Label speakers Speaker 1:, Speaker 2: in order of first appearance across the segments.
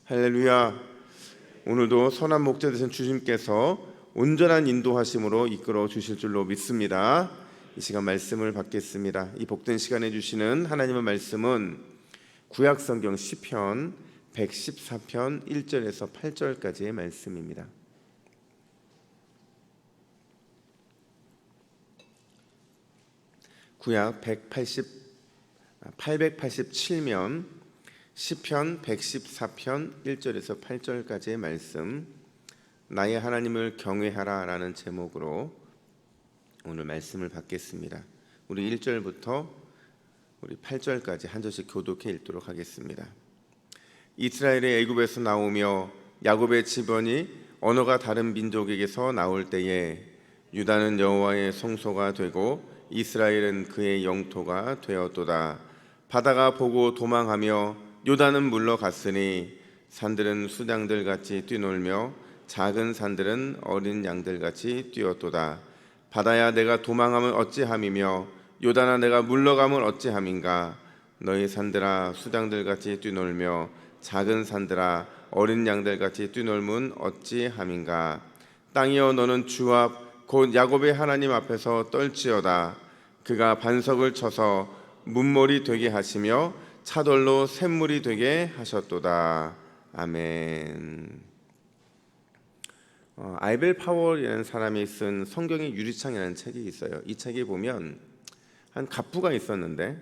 Speaker 1: 할렐루야. 오늘도 선한 목자 되신 주님께서 온전한 인도하심으로 이끌어 주실 줄로 믿습니다. 이 시간 말씀을 받겠습니다. 이 복된 시간에 주시는 하나님의 말씀은 구약성경 시편 114편 1절에서 8절까지의 말씀입니다. 구약 887면 시편 114편 1절에서 8절까지의 말씀, 나의 하나님을 경외하라 라는 제목으로 오늘 말씀을 받겠습니다. 우리 1절부터 우리 8절까지 한 절씩 교독해 읽도록 하겠습니다. 이스라엘의 애굽에서 나오며 야곱의 지번이 언어가 다른 민족에게서 나올 때에 유다는 여호와의 성소가 되고 이스라엘은 그의 영토가 되었도다. 바다가 보고 도망하며 요단은 물러갔으니 산들은 수장들 같이 뛰놀며 작은 산들은 어린 양들 같이 뛰었도다. 바다야 내가 도망하면 어찌함이며 요단아 내가 물러가면 어찌함인가. 너희 산들아 수장들 같이 뛰놀며 작은 산들아 어린 양들 같이 뛰놀면 어찌함인가. 땅이여 너는 주 앞 곧 야곱의 하나님 앞에서 떨지어다. 그가 반석을 쳐서 문물이 되게 하시며 차돌로 샘물이 되게 하셨도다. 아멘. 아이벨 파월이라는 사람이 쓴 성경의 유리창이라는 책이 있어요. 이 책에 보면 한 갑부가 있었는데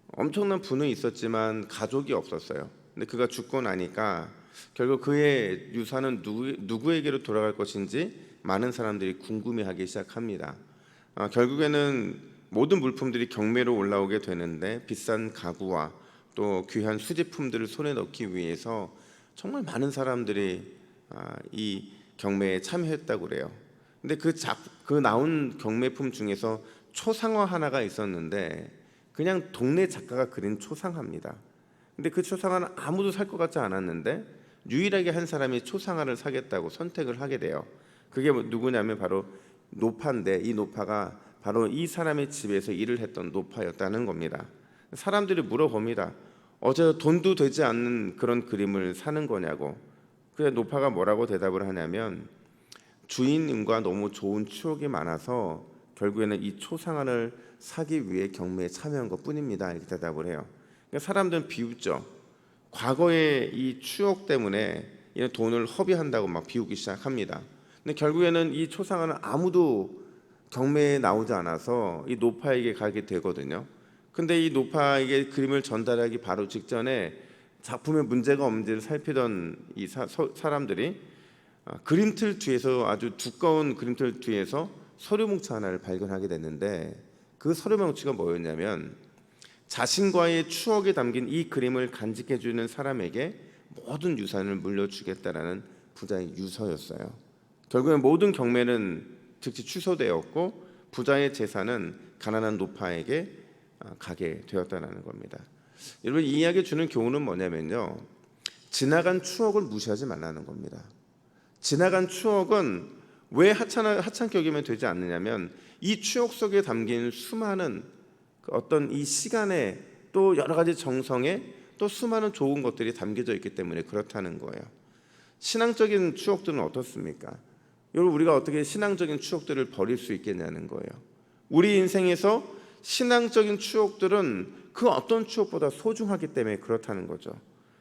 Speaker 1: 엄청난 부는 있었지만 가족이 없었어요. 근데 그가 죽고 나니까 결국 그의 유산은 누구에게로 돌아갈 것인지 많은 사람들이 궁금해하기 시작합니다. 결국에는 모든 물품들이 경매로 올라오게 되는데 비싼 가구와 또 귀한 수집품들을 손에 넣기 위해서 정말 많은 사람들이 이 경매에 참여했다고 그래요. 근데 그 나온 경매품 중에서 초상화 하나가 있었는데 그냥 동네 작가가 그린 초상화입니다. 근데 그 초상화는 아무도 살 것 같지 않았는데 유일하게 한 사람이 초상화를 사겠다고 선택을 하게 돼요. 그게 누구냐면 바로 노파인데 이 노파가 바로 이 사람의 집에서 일을 했던 노파였다는 겁니다. 사람들이 물어봅니다. 어제 돈도 되지 않는 그런 그림을 사는 거냐고. 그래서 노파가 뭐라고 대답을 하냐면 주인님과 너무 좋은 추억이 많아서 결국에는 이 초상화를 사기 위해 경매에 참여한 것뿐입니다. 이렇게 대답을 해요. 그러니까 사람들은 비웃죠. 과거의 이 추억 때문에 이런 돈을 허비한다고 막 비우기 시작합니다. 근데 결국에는 이 초상화는 아무도 경매에 나오지 않아서 이 노파에게 가게 되거든요. 근데 이 노파에게 그림을 전달하기 바로 직전에 작품에 문제가 없는지를 살피던 이 사람들이 그림틀 뒤에서 아주 두꺼운 그림틀 뒤에서 서류뭉치 하나를 발견하게 됐는데 그 서류뭉치가 뭐였냐면 자신과의 추억이 담긴 이 그림을 간직해주는 사람에게 모든 유산을 물려주겠다라는 부자의 유서였어요. 결국엔 모든 경매는 즉시 취소되었고 부자의 재산은 가난한 노파에게 가게 되었다는 겁니다. 여러분, 이 이야기 주는 교훈은 뭐냐면요, 지나간 추억을 무시하지 말라는 겁니다. 지나간 추억은 왜 하찮게 여기면 되지 않느냐면 이 추억 속에 담긴 수많은 어떤 이 시간에 또 여러 가지 정성에 또 수많은 좋은 것들이 담겨져 있기 때문에 그렇다는 거예요. 신앙적인 추억들은 어떻습니까? 여러분, 우리가 어떻게 신앙적인 추억들을 버릴 수 있겠냐는 거예요. 우리 인생에서 신앙적인 추억들은 그 어떤 추억보다 소중하기 때문에 그렇다는 거죠.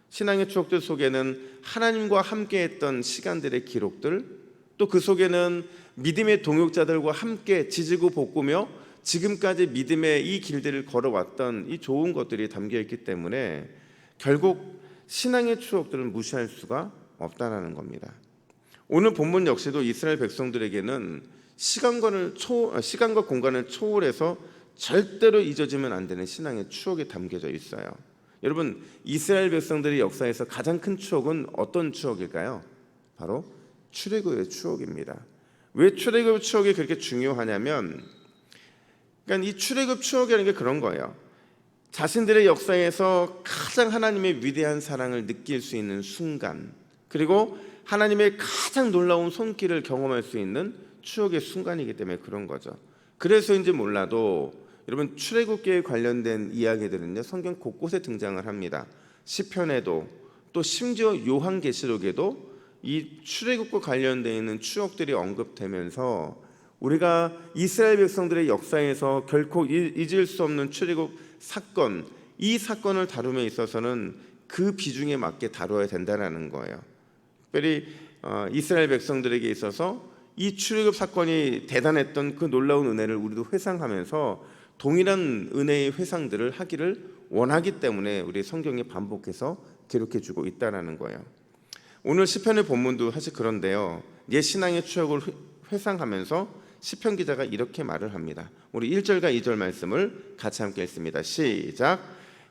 Speaker 1: 신앙의 추억들 속에는 하나님과 함께했던 시간들의 기록들, 또 그 속에는 믿음의 동역자들과 함께 지지고 볶으며 지금까지 믿음의 이 길들을 걸어왔던 이 좋은 것들이 담겨있기 때문에 결국 신앙의 추억들은 무시할 수가 없다는 겁니다. 오늘 본문 역시도 이스라엘 백성들에게는 시간과 공간을 초월해서 절대로 잊어지면 안 되는 신앙의 추억이 담겨져 있어요. 여러분, 이스라엘 백성들의 역사에서 가장 큰 추억은 어떤 추억일까요? 바로 출애굽의 추억입니다. 왜 출애굽 추억이 그렇게 중요하냐면, 그러니까 이 출애굽 추억이라는 게 그런 거예요. 자신들의 역사에서 가장 하나님의 위대한 사랑을 느낄 수 있는 순간, 그리고 하나님의 가장 놀라운 손길을 경험할 수 있는 추억의 순간이기 때문에 그런 거죠. 그래서인지 몰라도 여러분, 출애굽기에 관련된 이야기들은요 성경 곳곳에 등장을 합니다. 시편에도 또 심지어 요한계시록에도 이 출애굽과 관련되어 있는 추억들이 언급되면서 우리가 이스라엘 백성들의 역사에서 결코 잊을 수 없는 출애굽 사건, 이 사건을 다룸에 있어서는 그 비중에 맞게 다뤄야 된다는 거예요. 특별히 이스라엘 백성들에게 있어서 이 출애굽 사건이 대단했던 그 놀라운 은혜를 우리도 회상하면서 동일한 은혜의 회상들을 하기를 원하기 때문에 우리 성경이 반복해서 기록해주고 있다는 거예요. 오늘 시편의 본문도 사실 그런데요, 옛 신앙의 추억을 회상하면서 시편 기자가 이렇게 말을 합니다. 우리 1절과 2절 말씀을 같이 함께 읽습니다. 시작.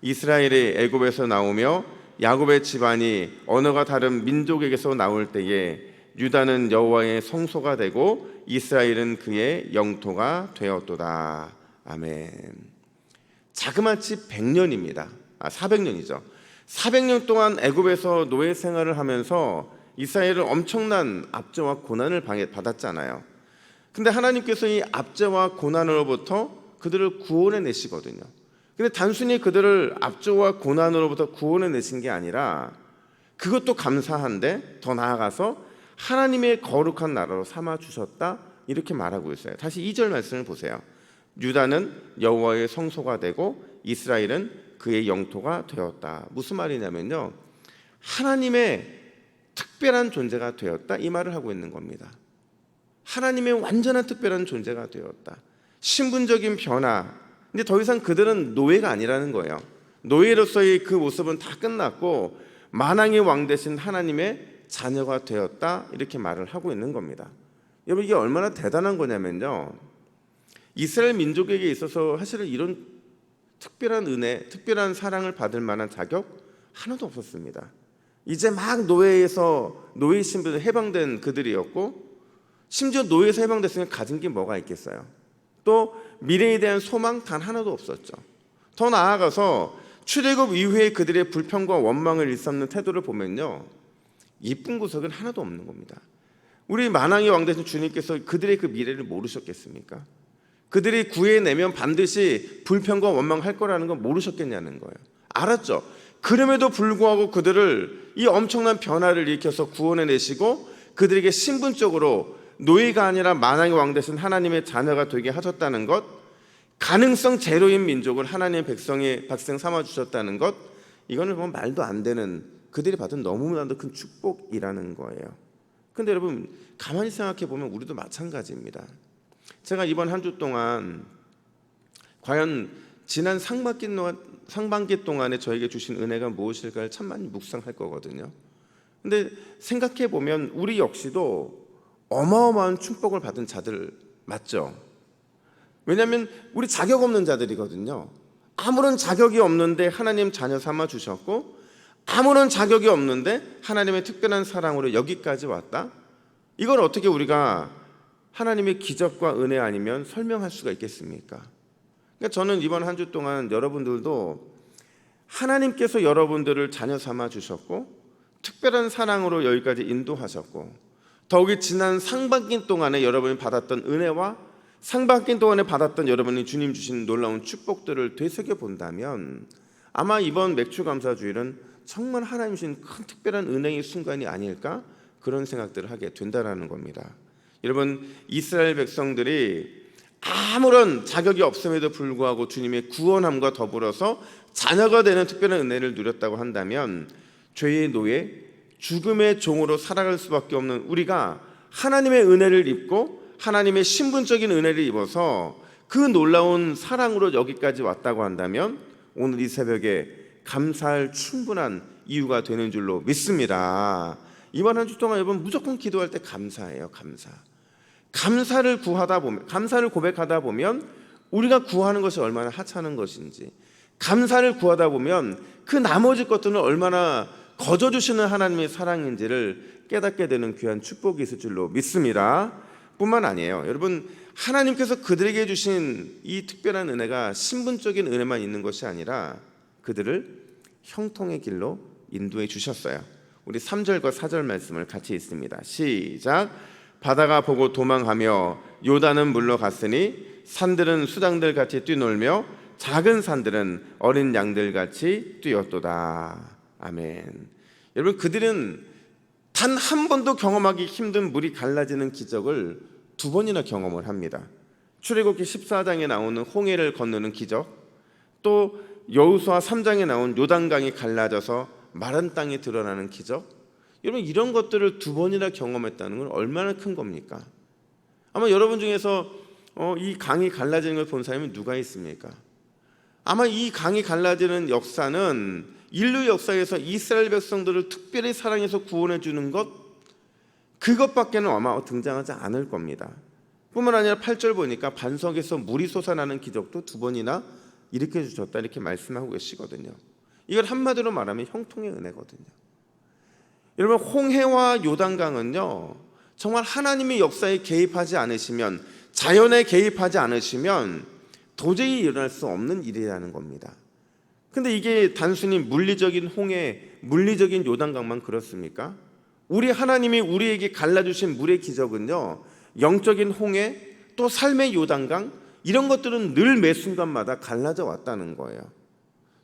Speaker 1: 이스라엘이 애굽에서 나오며 야곱의 집안이 언어가 다른 민족에게서 나올 때에 유다는 여호와의 성소가 되고 이스라엘은 그의 영토가 되었도다. 아멘. 자그마치 100년입니다. 400년이죠. 400년 동안 애굽에서 노예 생활을 하면서 이스라엘은 엄청난 압제와 고난을 받았잖아요. 근데 하나님께서 이 압제와 고난으로부터 그들을 구원해 내시거든요. 근데 단순히 그들을 압제와 고난으로부터 구원해 내신 게 아니라 그것도 감사한데 더 나아가서 하나님의 거룩한 나라로 삼아 주셨다, 이렇게 말하고 있어요. 다시 2절 말씀을 보세요. 유다는 여호와의 성소가 되고 이스라엘은 그의 영토가 되었다. 무슨 말이냐면요, 하나님의 특별한 존재가 되었다, 이 말을 하고 있는 겁니다. 하나님의 완전한 특별한 존재가 되었다. 신분적인 변화. 근데 더 이상 그들은 노예가 아니라는 거예요. 노예로서의 그 모습은 다 끝났고 만왕의 왕 되신 하나님의 자녀가 되었다, 이렇게 말을 하고 있는 겁니다. 여러분, 이게 얼마나 대단한 거냐면요, 이스라엘 민족에게 있어서 사실은 이런 특별한 은혜, 특별한 사랑을 받을 만한 자격 하나도 없었습니다. 이제 막 노예에서 노예 신분을 해방된 그들이었고, 심지어 노예에서 해방됐으면 가진 게 뭐가 있겠어요? 또 미래에 대한 소망 단 하나도 없었죠. 더 나아가서 출애굽 이후에 그들의 불평과 원망을 일삼는 태도를 보면요, 이쁜 구석은 하나도 없는 겁니다. 우리 만왕의 왕 되신 주님께서 그들의 그 미래를 모르셨겠습니까? 그들이 구해내면 반드시 불평과 원망할 거라는 건 모르셨겠냐는 거예요. 알았죠. 그럼에도 불구하고 그들을 이 엄청난 변화를 일으켜서 구원해내시고 그들에게 신분적으로 노예가 아니라 만왕의 왕 되신 하나님의 자녀가 되게 하셨다는 것, 가능성 제로인 민족을 하나님의 백성 삼아주셨다는 것, 이거는 뭐 말도 안 되는, 그들이 받은 너무나도 큰 축복이라는 거예요. 근데 여러분, 가만히 생각해 보면 우리도 마찬가지입니다. 제가 이번 한 주 동안 과연 지난 상반기 동안에 저에게 주신 은혜가 무엇일까를 참 많이 묵상할 거거든요. 근데 생각해 보면 우리 역시도 어마어마한 축복을 받은 자들 맞죠? 왜냐하면 우리 자격 없는 자들이거든요. 아무런 자격이 없는데 하나님 자녀 삼아 주셨고, 아무런 자격이 없는데 하나님의 특별한 사랑으로 여기까지 왔다. 이걸 어떻게 우리가 하나님의 기적과 은혜 아니면 설명할 수가 있겠습니까? 그러니까 저는 이번 한 주 동안 여러분들도 하나님께서 여러분들을 자녀 삼아 주셨고 특별한 사랑으로 여기까지 인도하셨고, 더욱이 지난 상반기 동안에 여러분이 받았던 은혜와 상반기 동안에 받았던 여러분이 주님 주신 놀라운 축복들을 되새겨 본다면 아마 이번 맥주감사주일은 정말 하나님 주신 큰 특별한 은혜의 순간이 아닐까, 그런 생각들을 하게 된다는 겁니다. 여러분, 이스라엘 백성들이 아무런 자격이 없음에도 불구하고 주님의 구원함과 더불어서 자녀가 되는 특별한 은혜를 누렸다고 한다면 죄의 노예, 죽음의 종으로 살아갈 수밖에 없는 우리가 하나님의 은혜를 입고 하나님의 신분적인 은혜를 입어서 그 놀라운 사랑으로 여기까지 왔다고 한다면 오늘 이 새벽에 감사할 충분한 이유가 되는 줄로 믿습니다. 이번 한 주 동안 여러분 무조건 기도할 때 감사해요. 감사를 고백하다 보면 우리가 구하는 것이 얼마나 하찮은 것인지, 감사를 구하다 보면 그 나머지 것들은 얼마나 거저 주시는 하나님의 사랑인지를 깨닫게 되는 귀한 축복이 있을 줄로 믿습니다. 뿐만 아니에요. 여러분, 하나님께서 그들에게 주신 이 특별한 은혜가 신분적인 은혜만 있는 것이 아니라 그들을 형통의 길로 인도해 주셨어요. 우리 3절과 4절 말씀을 같이 읽습니다. 시작. 바다가 보고 도망하며 요단은 물러갔으니 산들은 수당들 같이 뛰놀며 작은 산들은 어린 양들 같이 뛰었도다. 아멘. 여러분, 그들은 단 한 번도 경험하기 힘든 물이 갈라지는 기적을 2번이나 경험을 합니다. 출애굽기 14장에 나오는 홍해를 건너는 기적, 또 여호수아 3장에 나온 요단강이 갈라져서 마른 땅이 드러나는 기적. 여러분, 이런 것들을 2번이나 경험했다는 건 얼마나 큰 겁니까? 아마 여러분 중에서 이 강이 갈라지는 걸 본 사람이 누가 있습니까? 아마 이 강이 갈라지는 역사는 인류 역사에서 이스라엘 백성들을 특별히 사랑해서 구원해 주는 것, 그것밖에는 아마 등장하지 않을 겁니다. 뿐만 아니라 8절 보니까 반석에서 물이 솟아나는 기적도 2번이나 일으켜 주셨다, 이렇게 말씀하고 계시거든요. 이걸 한마디로 말하면 형통의 은혜거든요. 여러분, 홍해와 요단강은요, 정말 하나님의 역사에 개입하지 않으시면, 자연에 개입하지 않으시면 도저히 일어날 수 없는 일이라는 겁니다. 근데 이게 단순히 물리적인 홍해, 물리적인 요단강만 그렇습니까? 우리 하나님이 우리에게 갈라주신 물의 기적은요, 영적인 홍해, 또 삶의 요단강, 이런 것들은 늘 매 순간마다 갈라져 왔다는 거예요.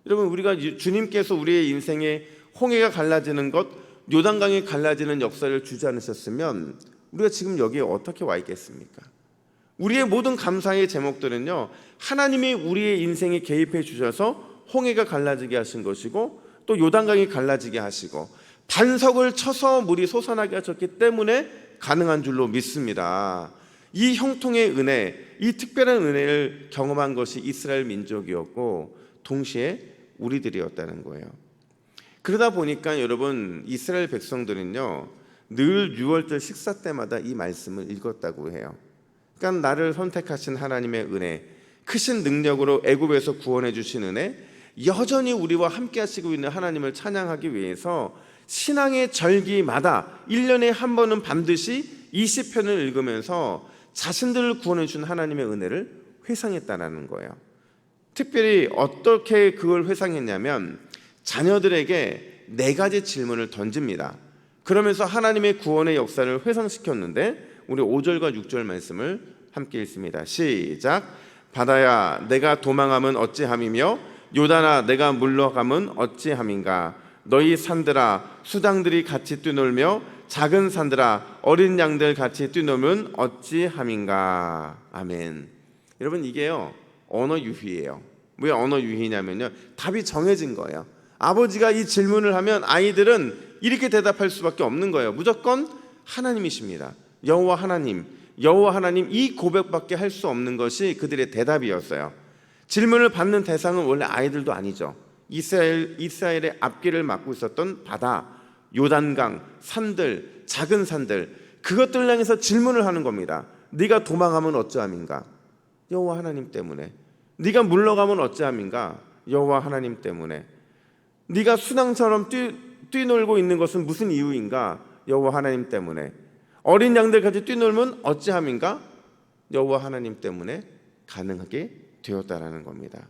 Speaker 1: 여러분, 우리가 주님께서 우리의 인생에 홍해가 갈라지는 것, 요단강이 갈라지는 역사를 주지 않으셨으면 우리가 지금 여기에 어떻게 와 있겠습니까? 우리의 모든 감사의 제목들은요, 하나님이 우리의 인생에 개입해 주셔서 홍해가 갈라지게 하신 것이고, 또 요단강이 갈라지게 하시고, 반석을 쳐서 물이 솟아나게 하셨기 때문에 가능한 줄로 믿습니다. 이 형통의 은혜, 이 특별한 은혜를 경험한 것이 이스라엘 민족이었고 동시에 우리들이었다는 거예요. 그러다 보니까 여러분, 이스라엘 백성들은요, 늘 유월절 식사 때마다 이 말씀을 읽었다고 해요. 그러니까 나를 선택하신 하나님의 은혜, 크신 능력으로 애굽에서 구원해 주신 은혜, 여전히 우리와 함께 하시고 있는 하나님을 찬양하기 위해서 신앙의 절기마다 1년에 한 번은 반드시 이 시편을 읽으면서 자신들을 구원해 준 하나님의 은혜를 회상했다는 거예요. 특별히 어떻게 그걸 회상했냐면 자녀들에게 4가지 질문을 던집니다. 그러면서 하나님의 구원의 역사를 회상시켰는데, 우리 5절과 6절 말씀을 함께 읽습니다. 시작. 바다야, 내가 도망함은 어찌함이며 요단아, 내가 물러감은 어찌함인가. 너희 산들아, 수당들이 같이 뛰놀며 작은 산들아, 어린 양들 같이 뛰놀면 어찌함인가. 아멘. 여러분, 이게요, 언어 유희예요. 왜 언어 유희냐면요, 답이 정해진 거예요. 아버지가 이 질문을 하면 아이들은 이렇게 대답할 수밖에 없는 거예요. 무조건 하나님이십니다. 여호와 하나님, 여호와 하나님, 이 고백밖에 할 수 없는 것이 그들의 대답이었어요. 질문을 받는 대상은 원래 아이들도 아니죠. 이스라엘의 앞길을 막고 있었던 바다, 요단강, 산들, 작은 산들, 그것들 향해서 질문을 하는 겁니다. 네가 도망하면 어찌함인가? 여호와 하나님 때문에. 네가 물러가면 어찌함인가? 여호와 하나님 때문에. 네가 수낭처럼 뛰놀고 있는 것은 무슨 이유인가? 여호와 하나님 때문에. 어린 양들 같이 뛰놀면 어찌함인가? 여호와 하나님 때문에 가능하게 되었다라는 겁니다.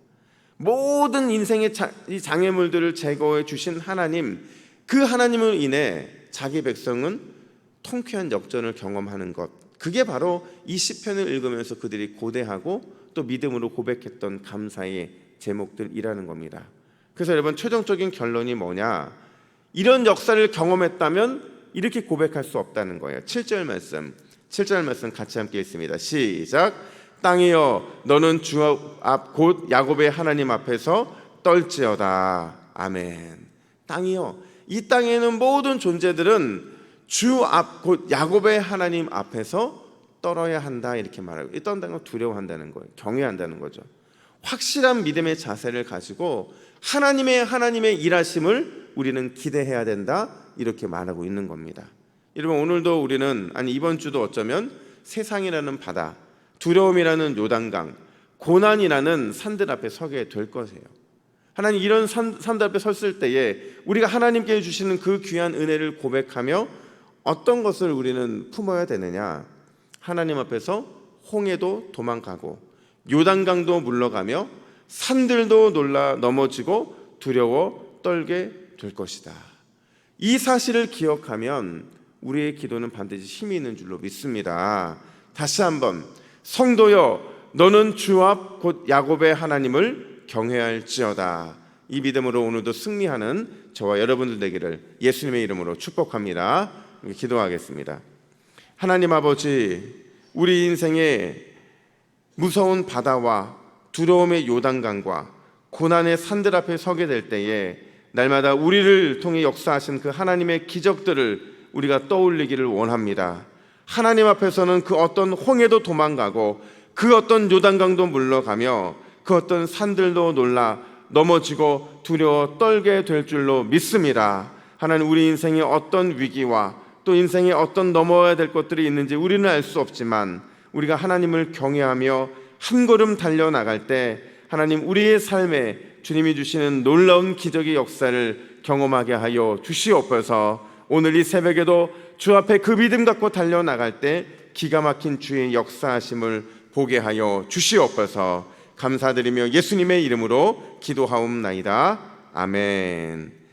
Speaker 1: 모든 인생의 이 장애물들을 제거해 주신 하나님, 그 하나님을 인해 자기 백성은 통쾌한 역전을 경험하는 것, 그게 바로 이 시편을 읽으면서 그들이 고대하고 또 믿음으로 고백했던 감사의 제목들이라는 겁니다. 그래서 여러분, 최종적인 결론이 뭐냐? 이런 역사를 경험했다면 이렇게 고백할 수 없다는 거예요. 7절 말씀 같이 함께 읽습니다. 시작. 땅이여, 너는 주 앞 곧 야곱의 하나님 앞에서 떨지어다. 아멘. 땅이여, 이 땅에는 모든 존재들은 주 앞 곧 야곱의 하나님 앞에서 떨어야 한다, 이렇게 말하고, 이 떤다는 건 두려워한다는 거예요. 경외한다는 거죠. 확실한 믿음의 자세를 가지고 하나님의 일하심을 우리는 기대해야 된다, 이렇게 말하고 있는 겁니다. 여러분, 오늘도 우리는, 아니 이번 주도 어쩌면 세상이라는 바다, 두려움이라는 요단강, 고난이라는 산들 앞에 서게 될 것이에요. 하나님, 이런 산들 앞에 섰을 때에 우리가 하나님께 주시는 그 귀한 은혜를 고백하며 어떤 것을 우리는 품어야 되느냐? 하나님 앞에서 홍해도 도망가고 요단강도 물러가며 산들도 놀라 넘어지고 두려워 떨게 될 것이다. 이 사실을 기억하면 우리의 기도는 반드시 힘이 있는 줄로 믿습니다. 다시 한번, 성도여, 너는 주 앞 곧 야곱의 하나님을 경외할지어다. 이 믿음으로 오늘도 승리하는 저와 여러분들 되기를 예수님의 이름으로 축복합니다. 기도하겠습니다. 하나님 아버지, 우리 인생에 무서운 바다와 두려움의 요단강과 고난의 산들 앞에 서게 될 때에 날마다 우리를 통해 역사하신 그 하나님의 기적들을 우리가 떠올리기를 원합니다. 하나님 앞에서는 그 어떤 홍해도 도망가고 그 어떤 요단강도 물러가며 그 어떤 산들도 놀라 넘어지고 두려워 떨게 될 줄로 믿습니다. 하나님, 우리 인생의 어떤 위기와 또 인생에 어떤 넘어야 될 것들이 있는지 우리는 알 수 없지만 우리가 하나님을 경외하며 한 걸음 달려나갈 때 하나님, 우리의 삶에 주님이 주시는 놀라운 기적의 역사를 경험하게 하여 주시옵소서. 오늘 이 새벽에도 주 앞에 그 믿음 갖고 달려나갈 때 기가 막힌 주의 역사하심을 보게 하여 주시옵소서. 감사드리며 예수님의 이름으로 기도하옵나이다. 아멘.